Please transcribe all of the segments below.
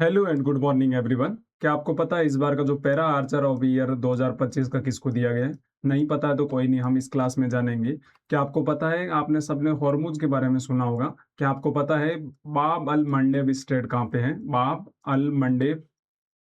Hello and good morning everyone. क्या आपको पता है इस बार का जो पैरा आर्चर ऑफ ईयर 2025 का किसको दिया गया है? नहीं पता है तो कोई नहीं, हम इस क्लास में जानेंगे। क्या आपको पता है, आपने सबने हॉर्मुज के बारे में सुना होगा। क्या आपको पता है बाब अल मंडेब स्टेट कहाँ पे है? बाब अल मंडेब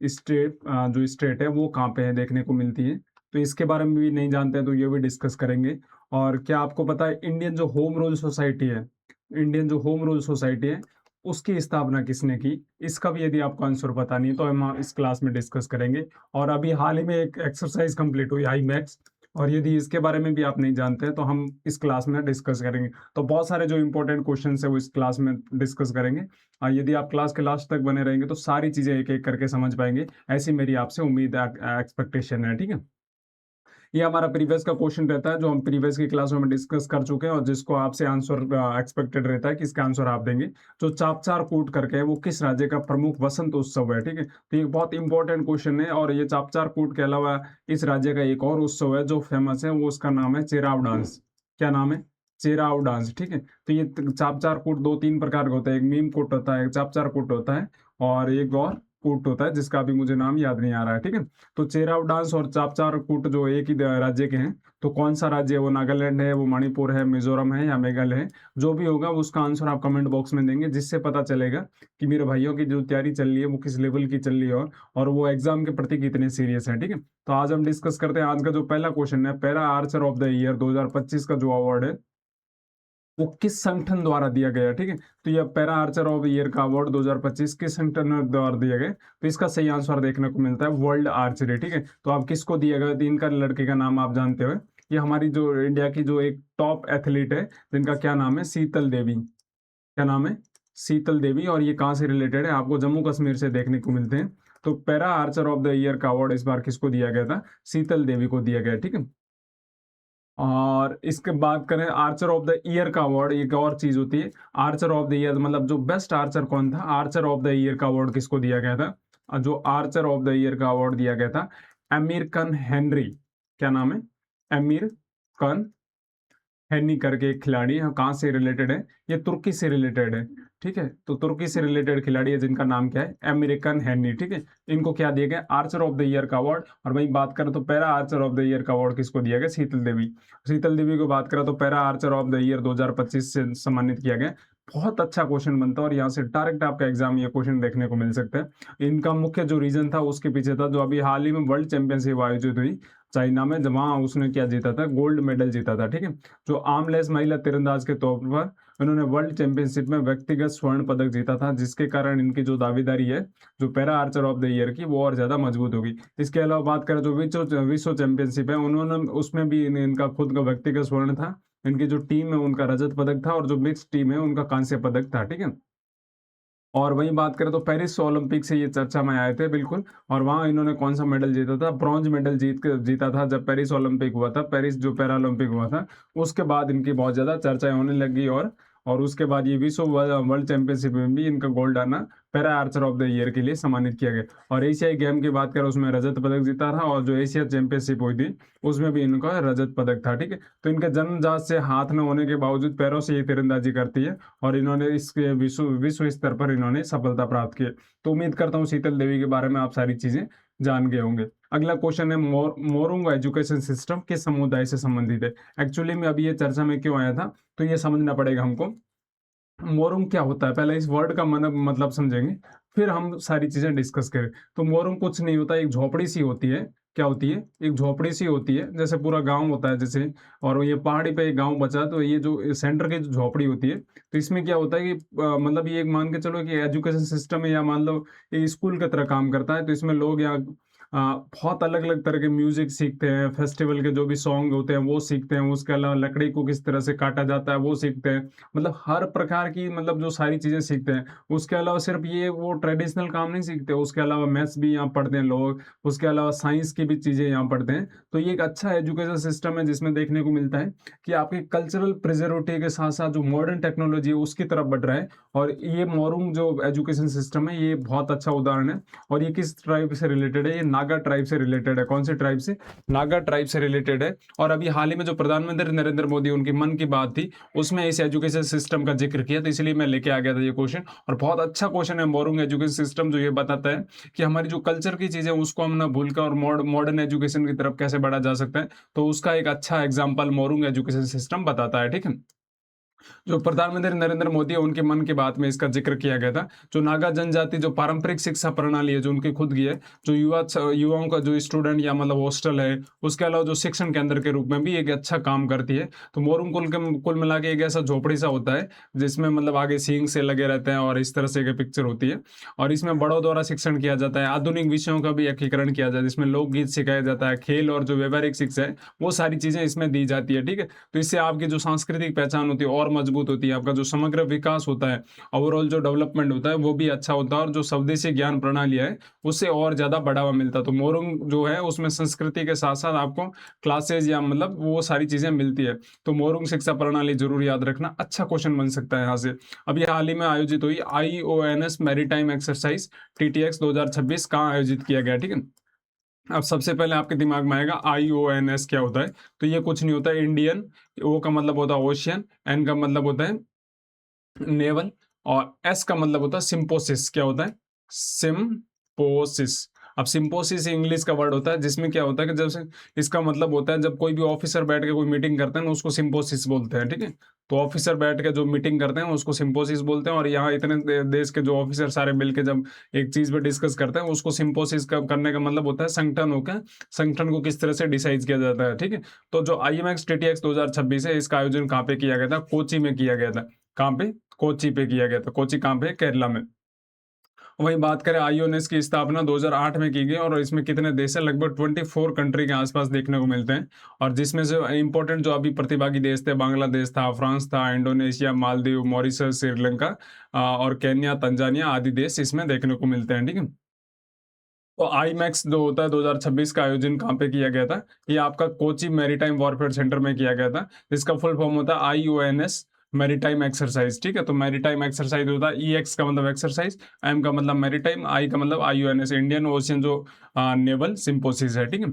स्टेट जो स्टेट है वो कहाँ पे है देखने को मिलती है। तो इसके बारे में भी नहीं जानते हैं तो ये भी डिस्कस करेंगे। और क्या आपको पता है इंडियन जो होम रूल सोसाइटी है, इंडियन जो होम रूल सोसाइटी है उसकी स्थापना किसने की? इसका भी यदि आपको आंसर पता नहीं है तो हम इस क्लास में डिस्कस करेंगे। और अभी हाल ही में एक एक्सरसाइज कंप्लीट हुई आई मैक्स, और यदि इसके बारे में भी आप नहीं जानते हैं तो हम इस क्लास में डिस्कस करेंगे। तो बहुत सारे जो इंपॉर्टेंट क्वेश्चन है वो इस क्लास में डिस्कस करेंगे। यदि आप क्लास के लास्ट तक बने रहेंगे तो सारी चीजें एक एक करके समझ पाएंगे, ऐसी मेरी आपसे उम्मीद एक्सपेक्टेशन है। ठीक है, ये हमारा प्रीवियस का क्वेश्चन रहता है जो हम प्रीवियस की क्लास में डिस्कस कर चुके हैं और जिसको आपसे आंसर एक्सपेक्टेड रहता है कि इसका आंसर आप देंगे। जो चापचार कूट करके है वो किस राज्य का प्रमुख वसंत उत्सव है? ठीक है, तो ये बहुत इंपॉर्टेंट क्वेश्चन है। और ये चापचार कूट के अलावा इस राज्य का एक और उत्सव है जो फेमस है, वो उसका नाम है चेराव डांस। क्या नाम है? चेराव डांस। ठीक है, तो ये चापचार कूट दो तीन प्रकार का होता है, एक मीम कूट होता है, एक चापचार कूट होता है, और एक और कूट होता है जिसका अभी मुझे नाम याद नहीं आ रहा है। ठीक है, तो चेराव डांस और चापचार कूट जो एक ही राज्य के हैं, तो कौन सा राज्य है? वो नागालैंड है, वो मणिपुर है, मिजोरम है, या मेघालय है? जो भी होगा उसका आंसर आप कमेंट बॉक्स में देंगे, जिससे पता चलेगा कि मेरे भाइयों की जो तैयारी चल रही है वो किस लेवल की चल रही है, और वो एग्जाम के प्रति कितने सीरियस है। ठीक है, तो आज हम डिस्कस करते हैं। आज का जो पहला क्वेश्चन है, para Archer of the year 2025 का जो अवार्ड है वो किस संगठन द्वारा दिया गया? ठीक है, तो ये पैरा आर्चर ऑफ ईयर का अवार्ड 2025 किस संगठन द्वारा दिया गया? तो इसका सही आंसर देखने को मिलता है वर्ल्ड आर्चरी। ठीक है, तो आप किसको दिया गया? इनका लड़के का नाम आप जानते हो, ये हमारी जो इंडिया की जो एक टॉप एथलीट है जिनका क्या नाम है? शीतल देवी। क्या नाम है? शीतल देवी। और ये कहाँ से रिलेटेड है? आपको जम्मू कश्मीर से देखने को मिलते हैं। तो para Archer of the year का अवार्ड इस बार किसको दिया गया था? शीतल देवी को दिया गया। ठीक है, और इसके बात करें आर्चर ऑफ द ईयर का अवार्ड, एक और चीज होती है आर्चर ऑफ द ईयर, मतलब जो बेस्ट आर्चर कौन था? आर्चर ऑफ द ईयर का अवार्ड किसको दिया गया था? जो आर्चर ऑफ द ईयर का अवार्ड दिया गया था अमीर कन हेनरी। क्या नाम है? अमीर कन हैनी करके एक खिलाड़ी है, कहाँ से रिलेटेड है? ये तुर्की से रिलेटेड है। ठीक है, तो तुर्की से रिलेटेड खिलाड़ी है जिनका नाम क्या है? अमेरिकन हैनी। ठीक है, इनको क्या दिया गया? आर्चर ऑफ द ईयर का अवार्ड। और वही बात करें तो para Archer of the year का अवार्ड किसको दिया गया? शीतल देवी। शीतल देवी को बात करें तो para Archer of the year 2025 से सम्मानित किया गया। बहुत अच्छा क्वेश्चन बनता है और यहाँ से डायरेक्ट आपका एग्जाम ये क्वेश्चन देखने को मिल सकता है। इनका मुख्य जो रीजन था उसके पीछे था जो अभी हाल ही में वर्ल्ड चैंपियनशिप आयोजित हुई चाइना में, जहाँ उसने क्या जीता था? गोल्ड मेडल जीता था। ठीक है, जो आर्मलेस महिला तीरंदाज के तौर पर इन्होंने वर्ल्ड चैंपियनशिप में व्यक्तिगत स्वर्ण पदक जीता था, जिसके कारण इनकी जो दावेदारी है जो para Archer of the year की वो और ज्यादा मजबूत होगी। इसके अलावा बात करें जो विश्व चैंपियनशिप है उन्होंने उसमें भी इनका खुद का व्यक्तिगत स्वर्ण था। इनकी जो टीम है उनका रजत पदक था और जो मिक्स टीम है उनका कांस्य पदक था। ठीक है, और वहीं बात करें तो पेरिस ओलंपिक से ये चर्चा में आए थे बिल्कुल। और वहां इन्होंने कौन सा मेडल जीता था? ब्रॉन्ज मेडल जीता था जब पेरिस ओलंपिक हुआ था, पेरिस जो पैरा ओलंपिक हुआ था। उसके बाद इनकी बहुत ज्यादा चर्चाएं होने लगी, और उसके बाद ये विश्व वर्ल्ड चैंपियनशिप में भी इनका गोल्ड आना para Archer of the year के लिए सम्मानित किया गया। और एशियाई गेम की बात करें उसमें रजत पदक जीता था, और जो एशिया चैंपियनशिप हुई थी उसमें भी इनका रजत पदक था। ठीक है, तो इनके जन्मजात से हाथ न होने के बावजूद पैरों से ये तीरंदाजी करती है, और इन्होंने इसके विश्व विश्व स्तर पर इन्होंने सफलता प्राप्त की है। तो उम्मीद करता हूँ शीतल देवी के बारे में आप सारी चीजें जान गए होंगे। अगला क्वेश्चन है मोरुंग एजुकेशन सिस्टम किस समुदाय से संबंधित है? एक्चुअली में अभी ये चर्चा में क्यों आया था तो ये समझना पड़ेगा हमको। मोरुंग क्या होता है, पहले इस वर्ड का मतलब समझेंगे, फिर हम सारी चीजें डिस्कस करें। तो मोरुंग कुछ नहीं होता, एक झोपड़ी सी होती है। क्या होती है? एक झोपड़ी सी होती है, जैसे पूरा गांव होता है जैसे, और ये पहाड़ी पे एक गांव बचा, तो ये जो सेंटर की जो झोपड़ी होती है, तो इसमें क्या होता है कि मतलब ये एक मान के चलो कि एजुकेशन सिस्टम है, या मान लो ये स्कूल की तरह काम करता है। तो इसमें लोग यहाँ बहुत अलग अलग तरह के म्यूजिक सीखते हैं, फेस्टिवल के जो भी सॉन्ग होते हैं वो सीखते हैं, उसके अलावा लकड़ी को किस तरह से काटा जाता है वो सीखते हैं। मतलब हर प्रकार की, मतलब जो सारी चीजें सीखते हैं। उसके अलावा सिर्फ ये वो ट्रेडिशनल काम नहीं सीखते, उसके अलावा मैथ्स भी यहाँ पढ़ते हैं लोग, उसके अलावा साइंस की भी चीजें यहाँ पढ़ते हैं। तो ये एक अच्छा एजुकेशन सिस्टम है जिसमें देखने को मिलता है कि आपके कल्चरल प्रिजर्वेटिव के साथ साथ जो मॉडर्न टेक्नोलॉजी है उसकी तरफ बढ़ रहा है। और ये मोरुंग जो एजुकेशन सिस्टम है ये बहुत अच्छा उदाहरण है। और ये किस ट्राइब से रिलेटेड है? ये नागा ट्राइब से रिलेटेड है। कौन से ट्राइब से? नागा ट्राइब से रिलेटेड है। और अभी हाल ही में जो प्रधानमंत्री नरेंद्र मोदी उनकी मन की बात थी उसमें इस एजुकेशन सिस्टम का जिक्र किया, तो इसलिए मैं लेके आ गया था ये क्वेश्चन। और बहुत अच्छा क्वेश्चन है मोरुंग एजुकेशन सिस्टम, जो ये बताता है कि हमारी जो कल्चर की चीजें उसको हम ना भूलकर और मॉडर्न एजुकेशन की तरफ कैसे बढ़ा जा सकता है, तो उसका एक अच्छा एग्जाम्पल मोरुंग एजुकेशन सिस्टम बताता है। ठीक है, जो प्रधानमंत्री नरेंद्र मोदी है उनके मन की बात में इसका जिक्र किया गया था। जो नागा जनजाति जो पारंपरिक शिक्षा प्रणाली है जो उनकी खुद की है, जो युवाओं का जो स्टूडेंट या मतलब हॉस्टल है, उसके अलावा जो शिक्षण केंद्र के रूप में भी एक अच्छा काम करती है। तो मोरुंग कुल मिला के एक ऐसा झोपड़ी सा होता है जिसमें मतलब आगे सींग से लगे रहते हैं और इस तरह से एक पिक्चर होती है। और इसमें बड़ों द्वारा शिक्षण किया जाता है, आधुनिक विषयों का भी एकीकरण किया जाता है, जिसमें लोकगीत सिखाया जाता है, खेल और जो व्यवहारिक शिक्षा है वो सारी चीजें इसमें दी जाती है। ठीक है, तो इससे आपकी जो सांस्कृतिक पहचान होती है और मजबूत होती है, आपका जो समग्र विकास होता है, ओवरऑल जो डेवलपमेंट होता है वो भी अच्छा होता है, और जो स्वदेशी ज्ञान प्रणाली है उससे और ज्यादा बढ़ावा मिलता है। तो मोरुंग जो है उसमें संस्कृति के साथ साथ आपको क्लासेज या मतलब वो सारी चीजें मिलती है। तो मोरुंग शिक्षा प्रणाली जरूर याद रखना, अच्छा क्वेश्चन बन सकता है यहाँ से। अभी हाल ही में आयोजित हुई IONS मैरीटाइम एक्सरसाइज TTX 2026 कहाँ आयोजित किया गया? ठीक है, अब सबसे पहले आपके दिमाग में आएगा IONS क्या होता है। तो ये कुछ नहीं होता है, इंडियन, O का मतलब होता है ओशियन, N का मतलब होता है नेवल, और S का मतलब होता है सिंपोसिस। क्या होता है? सिंपोसिस। अब सिंपोसिस इंग्लिश का वर्ड होता है, जिसमें क्या होता है कि जब से इसका मतलब होता है जब कोई भी ऑफिसर बैठ के कोई मीटिंग करते हैं ना उसको सिंपोसिस बोलते हैं। ठीक है, तो ऑफिसर बैठ के जो मीटिंग करते हैं उसको सिंपोसिस बोलते हैं। और यहाँ इतने देश के जो ऑफिसर सारे मिलके जब एक चीज पे डिस्कस करते हैं उसको सिंपोसिस करने का मतलब होता है संगठन होकर संगठन को किस तरह से डिसाइड किया जाता है। ठीक है, तो जो IMX TTX 2026 है इसका आयोजन कहाँ पे किया गया था? कोची में किया गया था। कहाँ पे? कोची पे किया गया था। कोची कहाँ पे? केरला में। वहीं बात करें आईओएनएस की स्थापना 2008 में की गई, और इसमें कितने देश है? लगभग 24 कंट्री के आसपास देखने को मिलते हैं। और जिसमें से इंपॉर्टेंट जो अभी प्रतिभागी देश थे, बांग्लादेश था, फ्रांस था, इंडोनेशिया, मालदीव, मॉरिशस, श्रीलंका और केन्या, तंजानिया आदि देश इसमें देखने को मिलते हैं। ठीक है, तो IMAX जो होता है 2026 का आयोजन कहाँ पे किया गया था? ये आपका कोची मैरीटाइम वॉरफेयर सेंटर में किया गया था, जिसका फुल फॉर्म होता है IONS मैरीटाइम एक्सरसाइज। ठीक है, तो मैरीटाइम एक्सरसाइज होता है, EX का मतलब एक्सरसाइज, M का मतलब मैरीटाइम, I का मतलब IONS इंडियन ओशियन जो नेवल सिंपोसिस है। ठीक है,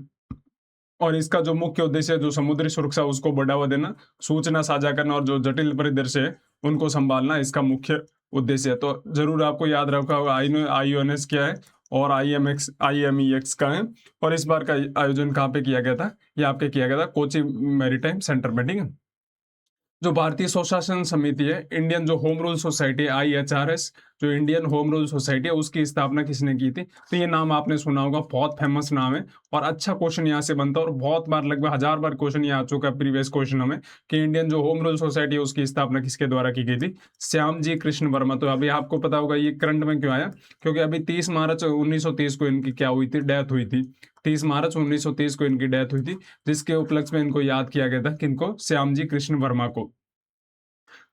और इसका जो मुख्य उद्देश्य है जो समुद्री सुरक्षा उसको बढ़ावा देना, सूचना साझा करना और जो जटिल परिदृश्य है उनको संभालना इसका मुख्य उद्देश्य है। तो जरूर आपको याद रखा होगा IONS क्या है और IMEX का है, और इस बार का आयोजन कहाँ पे किया गया था? ये आपके किया गया था कोची मैरीटाइम सेंटर में। ठीक है, जो भारतीय स्वशासन समिति है, इंडियन जो होम रूल सोसाइटी IHRS, जो इंडियन होम रूल सोसाइटी है उसकी स्थापना किसने की थी? तो ये नाम आपने सुना होगा, बहुत फेमस नाम है और अच्छा क्वेश्चन यहाँ से बनता है, और बहुत बार लगभग 1000 बार क्वेश्चन ये आ चुका है प्रीवियस क्वेश्चनों में कि इंडियन जो होम रूल सोसाइटी है उसकी स्थापना किसके द्वारा की गई थी? श्याम जी कृष्ण वर्मा। तो अभी आपको पता होगा ये करंट में क्यों आया, क्योंकि अभी 30 मार्च 1930 को इनकी क्या हुई थी? डेथ हुई थी। 30 मार्च 1930 को इनकी डेथ हुई थी, जिसके उपलक्ष्य में इनको याद किया गया था, किनको? श्याम जी कृष्ण वर्मा को।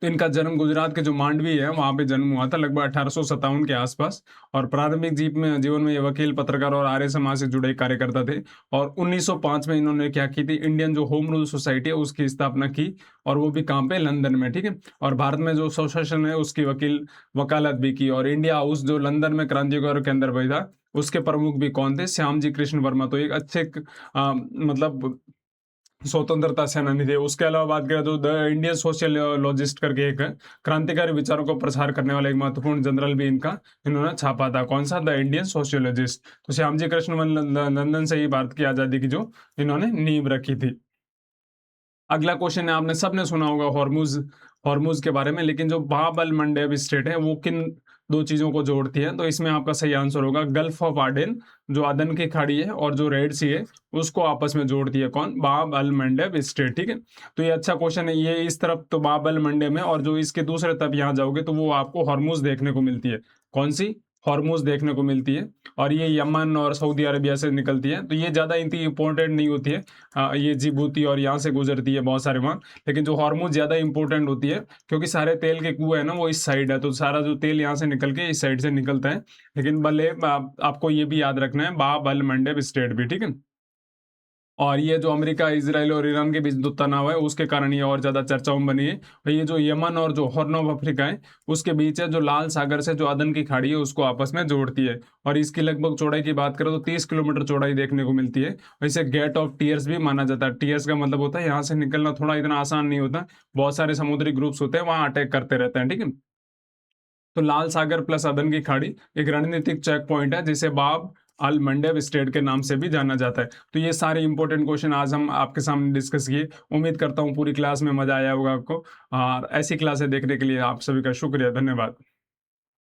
तो इनका जन्म गुजरात के जो मांडवी है वहां पे जन्म हुआ था लगभग 1857 के आसपास। और प्रारंभिक जीवन में ये वकील, पत्रकार और आर्य समाज से जुड़े कार्यकर्ता थे। और 1905 में इन्होंने क्या की थी? इंडियन जो होम रूल सोसाइटी है उसकी स्थापना की, और वो भी कहाँ पे? लंदन में। ठीक है, और भारत में जो स्वशासन है उसकी वकालत भी की। और इंडिया हाउस जो लंदन में क्रांतिकारी केंद्र भी था उसके प्रमुख भी कौन थे? श्याम जी कृष्ण वर्मा। तो एक अच्छे मतलब स्वतंत्रता सेनानी थे। उसके अलावा बात करें तो द इंडियन सोशियोलॉजिस्ट करके एक है, क्रांतिकारी विचारों को प्रसार करने वाला एक महत्वपूर्ण जनरल भी इनका इन्होंने छापा था। कौन सा? The Indian sociologist. तो श्याम जी कृष्ण लंदन से ही भारत की आजादी की जो इन्होंने नींव रखी थी। अगला क्वेश्चन है, आपने सबने सुना होगा हॉर्मुज हॉर्मुज के बारे में, लेकिन जो बाब अल मंडेब स्ट्रेट है वो किन दो चीजों को जोड़ती है? तो इसमें आपका सही आंसर होगा गल्फ ऑफ आडेन, जो अदन की खाड़ी है, और जो रेड सी है उसको आपस में जोड़ती है। कौन? बाब अल मंडेब स्ट्रेट। ठीक है, तो ये अच्छा क्वेश्चन है। ये इस तरफ तो बाब अल मंडेब है, और जो इसके दूसरे तरफ यहाँ जाओगे तो वो आपको हॉर्मुज देखने को मिलती है। कौन सी? हॉर्मुज देखने को मिलती है, और ये यमन और सऊदी अरबिया से निकलती है। तो ये ज्यादा इतनी इंपॉर्टेंट नहीं होती है। ये जिबूती और यहाँ से गुजरती है बहुत सारे वहाँ, लेकिन जो हॉर्मुज ज्यादा इंपॉर्टेंट होती है, क्योंकि सारे तेल के कुएं है ना वो इस साइड है, तो सारा जो तेल यहाँ से निकल के इस साइड से निकलता है। लेकिन भले आपको ये भी याद रखना है बाब अल मंडेब स्टेट भी। ठीक है, और ये जो अमेरिका, इजराइल और ईरान के बीच जो तनाव है उसके कारण ये और ज़्यादा चर्चाओं में बनी है। और ये जो यमन और जो हॉर्न ऑफ अफ्रीका है उसके बीच है, जो लाल सागर से जो अदन की खाड़ी है उसको आपस में जोड़ती है। और इसकी लगभग चौड़ाई की बात करें तो 30 किलोमीटर चौड़ाई देखने को मिलती है। और इसे गेट ऑफ टीयर्स भी माना जाता है। टीयर्स का मतलब होता है यहाँ से निकलना थोड़ा इतना आसान नहीं होता, बहुत सारे समुद्री ग्रुप्स होते हैं वहाँ अटैक करते रहते हैं, ठीक है। तो लाल सागर प्लस अदन की खाड़ी एक रणनीतिक चेक पॉइंट है जिसे बाब अल मंडेब स्टेट के नाम से भी जाना जाता है। तो ये सारे इंपॉर्टेंट क्वेश्चन आज हम आपके सामने डिस्कस किए। उम्मीद करता हूँ पूरी क्लास में मजा आया होगा आपको, और ऐसी क्लासें देखने के लिए आप सभी का शुक्रिया, धन्यवाद।